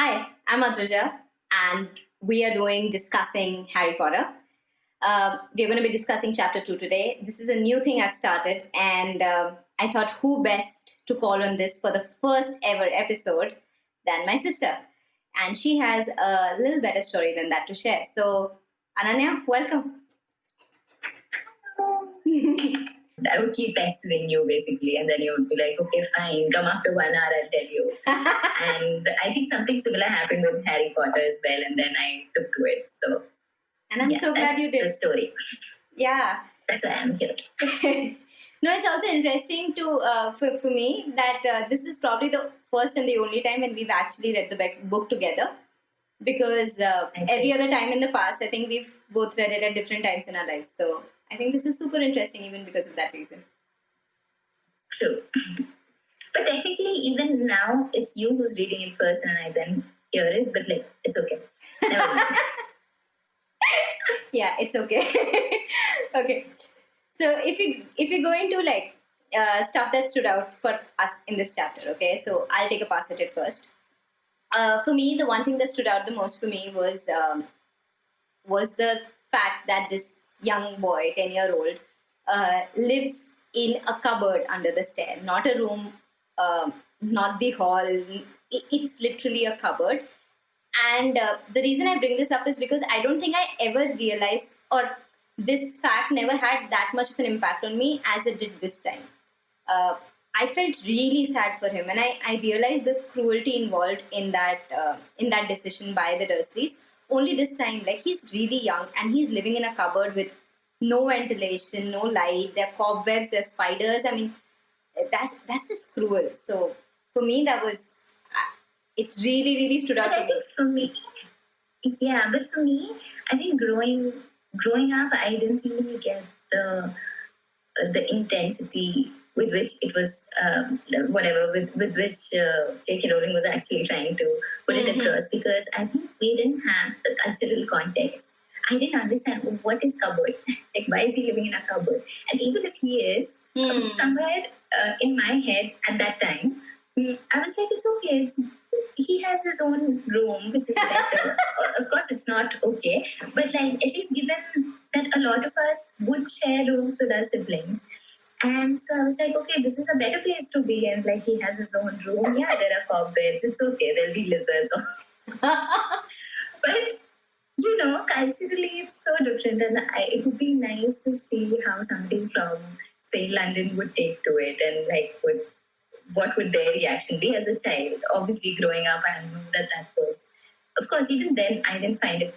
Hi, I'm Adruja, and we are discussing Harry Potter. We're going to be discussing chapter 2 today. This is a new thing I've started, and I thought who best to call on this for the first ever episode than my sister. And she has a little better story than that to share. So, Ananya, welcome. I would keep pestering you basically, and then you would be like, okay, fine, come after 1 hour, I'll tell you. And I think something similar happened with Harry Potter as well, and then I took to it. So, And I'm so glad you that's the did. story. Yeah. That's why I'm here. No, it's also interesting for me that this is probably the first and the only time when we've actually read the book together. Because every other time in the past, I think we've both read it at different times in our lives. So I think this is super interesting, even because of that reason. True. But technically, even now, it's you who's reading it first, and I then hear it. But like, it's okay. Never mind. Yeah, it's okay. Okay. So if you go into like stuff that stood out for us in this chapter, okay, so I'll take a pass at it first. For me, the one thing that stood out the most for me was the fact that this young boy, 10-year-old, lives in a cupboard under the stair, not a room, not the hall. It's literally a cupboard. And the reason I bring this up is because I don't think I ever realized, or this fact never had that much of an impact on me as it did this time. I felt really sad for him, and I realized the cruelty involved in that decision by the Dursleys. Only this time, like he's really young and he's living in a cupboard with no ventilation, no light. There are cobwebs, there are spiders. I mean, that's just cruel. So for me, that was it. Really stood out But to I think me. for me, yeah, but for me, I think growing up, I didn't really get the intensity with which it was whatever with which J.K. Rowling was actually trying to put it across, because I think we didn't have the cultural context. I didn't understand what is cupboard. Like, why is he living in a cupboard? And even if he is, somewhere in my head at that time, I was like, it's okay. He has his own room, which is better. Of course, it's not okay, but like at least given that a lot of us would share rooms with our siblings. And so I was like, okay, this is a better place to be. And like, he has his own room. Yeah, there are cobwebs. It's okay. There'll be lizards. But, culturally, it's so different. And it would be nice to see how somebody from, say, London would take to it, and like, what would their reaction be as a child. Obviously, growing up, I knew that was, of course, even then, I didn't find it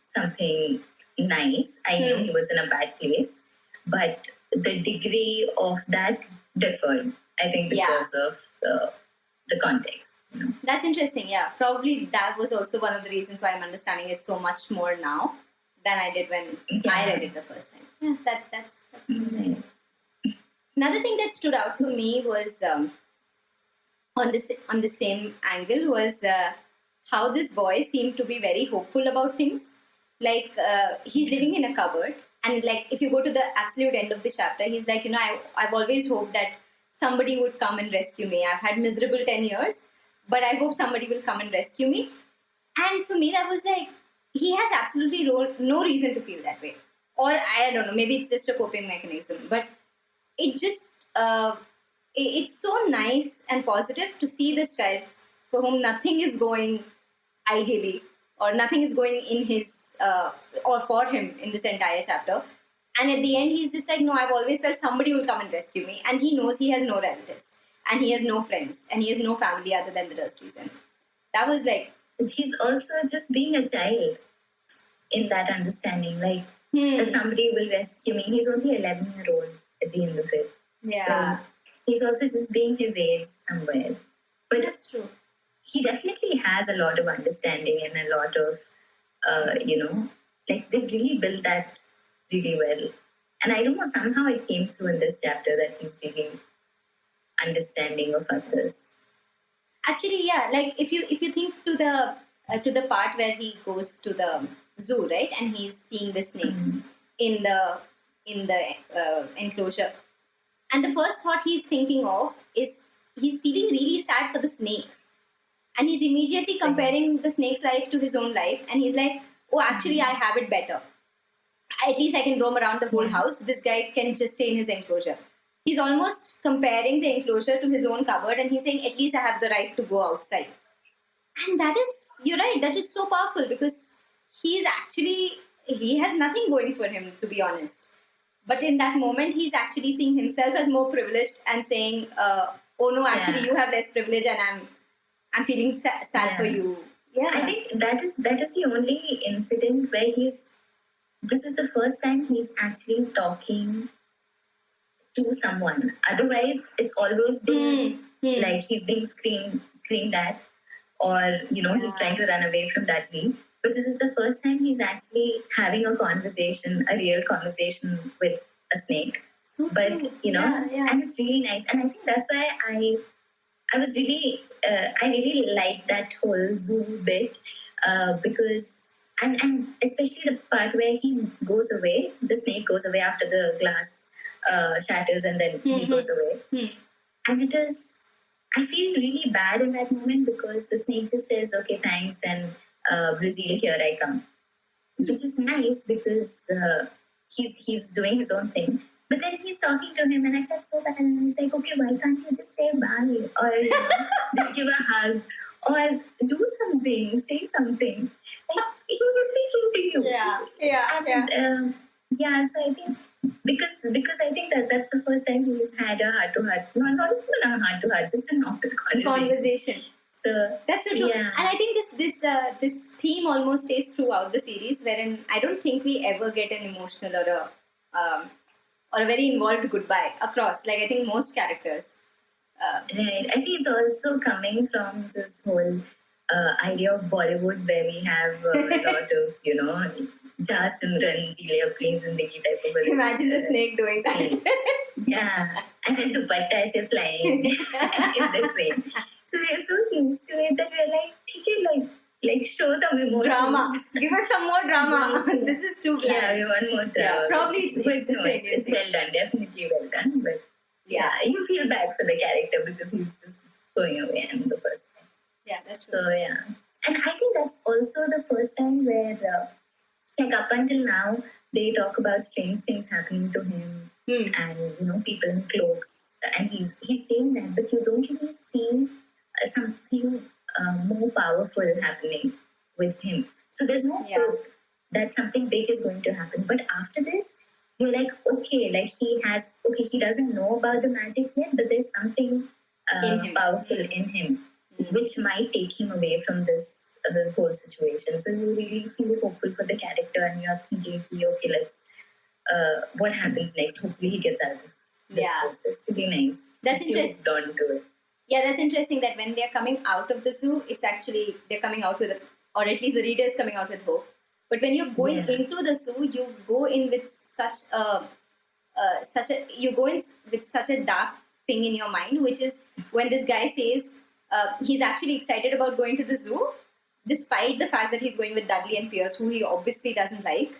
something nice. I knew he was in a bad place, but the degree of that differed, I think, because of the context. That's interesting. Yeah, probably that was also one of the reasons why I'm understanding it so much more now than I did when I read it the first time. Yeah, that's Right. Another thing that stood out for me was on the same angle was how this boy seemed to be very hopeful about things. Like he's living in a cupboard, and like if you go to the absolute end of the chapter, he's like, I've always hoped that somebody would come and rescue me. I've had miserable 10 years, but I hope somebody will come and rescue me. And for me, that was like he has absolutely no reason to feel that way, or I don't know, maybe it's just a coping mechanism, but it just it's so nice and positive to see this child for whom nothing is going ideally, or nothing is going in his or for him in this entire chapter. And at the end, he's just like, no, I've always felt somebody will come and rescue me. And he knows he has no relatives, and he has no friends, and he has no family other than the Dursleys. And that was like, But he's also just being a child in that understanding, like that somebody will rescue me. He's only 11-year-old at the end of it. yeah. So he's also just being his age somewhere. But That's true. He definitely has a lot of understanding and a lot of, like they've really built that really well. And I don't know, somehow it came through in this chapter that he's really understanding of others. Actually, yeah, like if you think to the part where he goes to the zoo, right, and he's seeing the snake in the enclosure, and the first thought he's thinking of is he's feeling really sad for the snake. and he's immediately comparing the snake's life to his own life, and he's like, oh, actually I have it better. At least I can roam around the whole house. This guy can just stay in his enclosure. He's almost comparing the enclosure to his own cupboard, and he's saying, at least I have the right to go outside. And that is, you're right, that is so powerful, because he has nothing going for him, to be honest. But in that moment, he's actually seeing himself as more privileged and saying, oh no, actually Yeah. you have less privilege, and I'm feeling sad Yeah. for you. Yeah. I think that is the only incident where this is the first time he's actually talking to someone. Otherwise, it's always been like he's being screamed at, or he's trying to run away from Dudley. But this is the first time he's actually having a conversation, a real conversation with a snake. So But true. and it's really nice, and I think that's why I was really I really liked that whole zoo bit, because and especially the part where he goes away, the snake goes away after the glass shatters, and then he goes away. And it is, I feel really bad in that moment, because the snake just says, okay, thanks, and Brazil, here I come. Which is nice, because he's doing his own thing. But then he's talking to him, and I felt so bad. And I was like, okay, why can't you just say bye? Or just give a hug? Or do something, say something. Like, he was speaking to you. And, so I think, because I think that's the first time he's had a heart-to-heart. No, not even a heart-to-heart, just a normal conversation. So That's so true. Yeah. And I think this theme almost stays throughout the series, wherein I don't think we ever get an emotional or a very involved goodbye across. Like, I think most characters. Right. I think it's also coming from this whole idea of Bollywood, where we have a lot of, Ja Simran, Jilia plays Zindagi type of a Imagine the snake doing that. Yeah. And then dupatta is flying in the train. So we're so used to it that we're like, okay, like show some emotions. Drama. Give us some more drama. This is too bland. Yeah, we want more drama. Yeah, probably it's But just no, an it's Indian thing. well done, definitely well done. But yeah, you feel bad for the character, because he's just going away in the first time. Yeah, that's true. So yeah, and I think that's also the first time where, like, up until now, they talk about strange things happening to him, and people in cloaks, and he's saying that, but you don't really see something more powerful happening with him. So there's no hope that something big is going to happen. But after this, you're like, okay, like he doesn't know about the magic yet, but there's something In him. powerful in him, which might take him away from this whole situation. So you really feel hopeful for the character, and you're thinking, okay, let's what happens next? Hopefully he gets out of this process. It's really nice. That's interesting. Don't do it. Yeah, that's interesting that when they're coming out of the zoo, it's actually they're coming out with, or at least the reader is coming out with hope. But when you're going into the zoo, you go in with such a dark thing in your mind, which is when this guy says he's actually excited about going to the zoo, despite the fact that he's going with Dudley and Pierce, who he obviously doesn't like,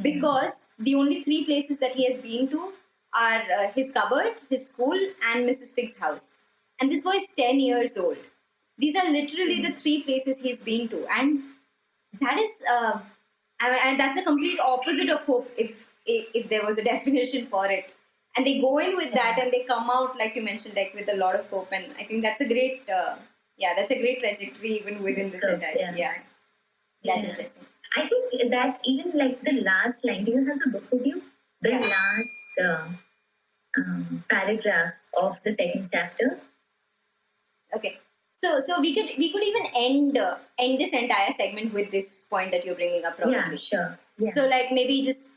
because the only 3 places that he has been to are his cupboard, his school, and Mrs. Fig's house. And this boy is 10 years old. These are literally the 3 places he's been to, and that is, and that's the complete opposite of hope, if there was a definition for it. And they go in with that, and they come out, like you mentioned, like with a lot of hope. And I think that's a great, that's a great trajectory even within this entire. That's interesting. I think that even like the last line. Do you have the book with you? The last paragraph of the second chapter. Okay. So we could even end this entire segment with this point that you're bringing up, probably. Yeah, sure. Yeah. So like maybe just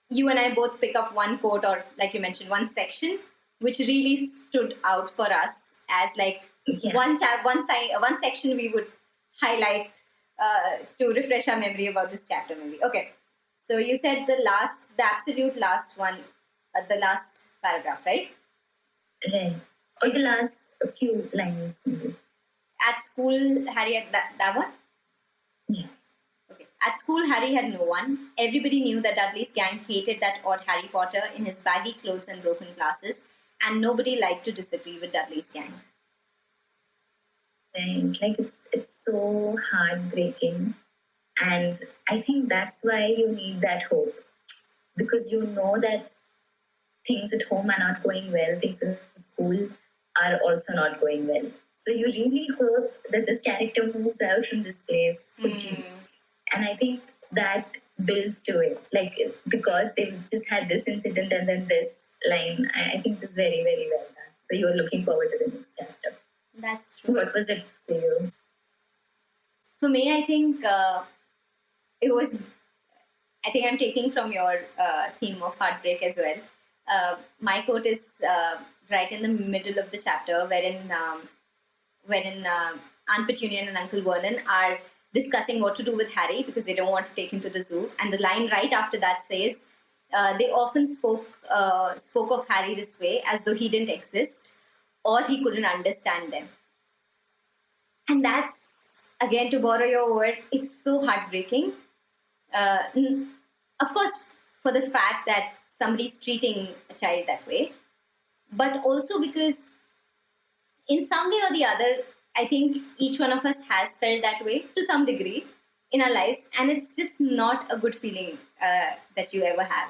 you and I both pick up one quote, or like you mentioned, one section which really stood out for us as like one section we would highlight to refresh our memory about this chapter, maybe. Okay. So you said the absolute last one, the last paragraph, right? Right. Or the last few lines, maybe. At school, Harry had that one? Yeah. Okay. At school, Harry had no one. Everybody knew that Dudley's gang hated that odd Harry Potter in his baggy clothes and broken glasses, and nobody liked to disagree with Dudley's gang. Right. Like it's so heartbreaking. And I think that's why you need that hope. Because you know that things at home are not going well, things in school are also not going well. So you really hope that this character moves out from this place quickly. And I think that builds to it. Like because they've just had this incident and then this line, I think is very, very well done. So you're looking forward to the next chapter. That's true. What was it for you? For me, I think it was. I think I'm taking from your theme of heartbreak as well. My quote is right in the middle of the chapter, wherein Aunt Petunia and Uncle Vernon are discussing what to do with Harry because they don't want to take him to the zoo. And the line right after that says, "They often spoke of Harry this way, as though he didn't exist or he couldn't understand them." And that's, again, to borrow your word, it's so heartbreaking. Of course, for the fact that somebody's treating a child that way, but also because in some way or the other, I think each one of us has felt that way to some degree in our lives, and it's just not a good feeling that you ever have.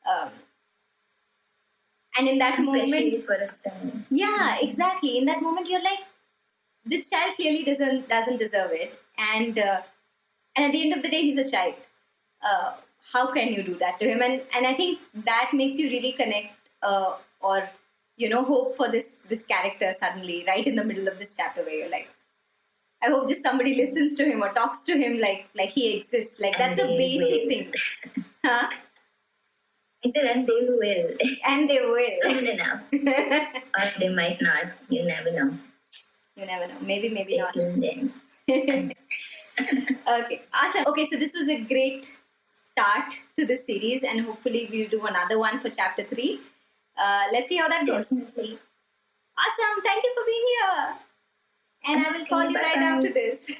Um, and in that Especially moment, for a child. yeah, exactly. In that moment, you're like, this child clearly doesn't deserve it, and at the end of the day, he's a child. How can you do that to him? And I think that makes you really connect, or hope for this character suddenly right in the middle of this chapter where you're like, I hope just somebody listens to him or talks to him like he exists. Like that's a And they basic will. thing, huh? I said, and they will. And they will. Soon enough. Or they might not. You never know. You never know. Maybe Stay not. tuned in. Okay, awesome. Okay, so this was a great start to the series, and hopefully we'll do another one for chapter 3. Let's see how that goes. Definitely. Awesome. Thank you for being here. And I will call you right Bye-bye. after this.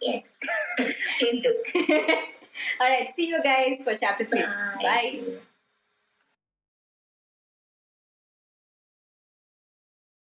Yes. Please do. All right. See you guys for chapter 3. Bye. Bye. See you.